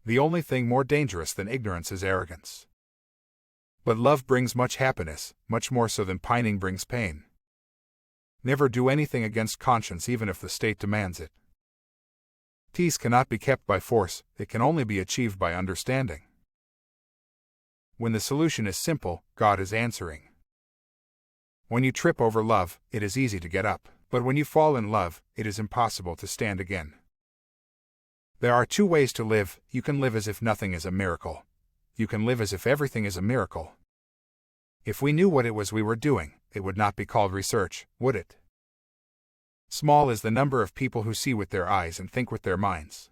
The only thing more dangerous than ignorance is arrogance. But love brings much happiness, much more so than pining brings pain. Never do anything against conscience even if the state demands it. Peace cannot be kept by force, it can only be achieved by understanding. When the solution is simple, God is answering. When you trip over love, it is easy to get up, but when you fall in love, it is impossible to stand again. There are two ways to live. You can live as if nothing is a miracle. You can live as if everything is a miracle. If we knew what it was we were doing, it would not be called research, would it? Small is the number of people who see with their eyes and think with their minds.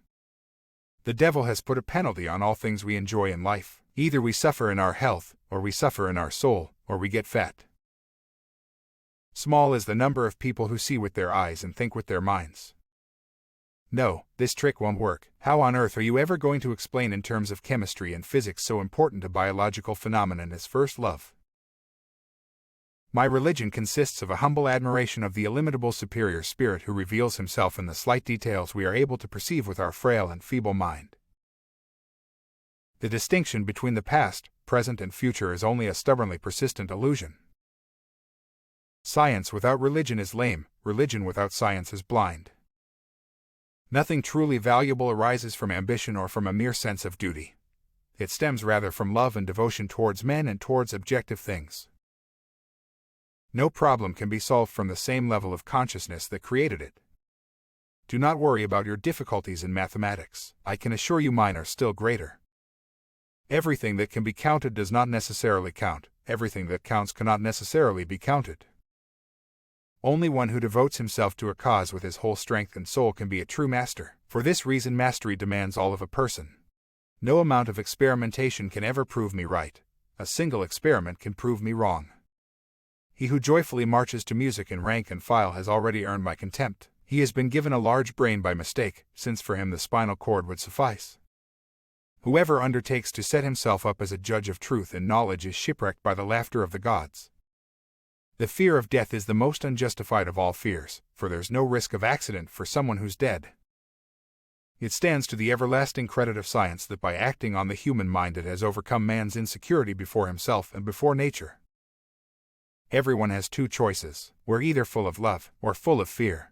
The devil has put a penalty on all things we enjoy in life. Either we suffer in our health, or we suffer in our soul, or we get fat. Small is the number of people who see with their eyes and think with their minds. No, this trick won't work. How on earth are you ever going to explain in terms of chemistry and physics so important a biological phenomenon as first love? My religion consists of a humble admiration of the illimitable superior spirit who reveals himself in the slight details we are able to perceive with our frail and feeble mind. The distinction between the past, present and future is only a stubbornly persistent illusion. Science without religion is lame, religion without science is blind. Nothing truly valuable arises from ambition or from a mere sense of duty. It stems rather from love and devotion towards men and towards objective things. No problem can be solved from the same level of consciousness that created it. Do not worry about your difficulties in mathematics. I can assure you mine are still greater. Everything that can be counted does not necessarily count. Everything that counts cannot necessarily be counted. Only one who devotes himself to a cause with his whole strength and soul can be a true master. For this reason mastery demands all of a person. No amount of experimentation can ever prove me right. A single experiment can prove me wrong. He who joyfully marches to music in rank and file has already earned my contempt. He has been given a large brain by mistake, since for him the spinal cord would suffice. Whoever undertakes to set himself up as a judge of truth and knowledge is shipwrecked by the laughter of the gods. The fear of death is the most unjustified of all fears, for there's no risk of accident for someone who's dead. It stands to the everlasting credit of science that by acting on the human mind it has overcome man's insecurity before himself and before nature. Everyone has two choices. We're either full of love or full of fear.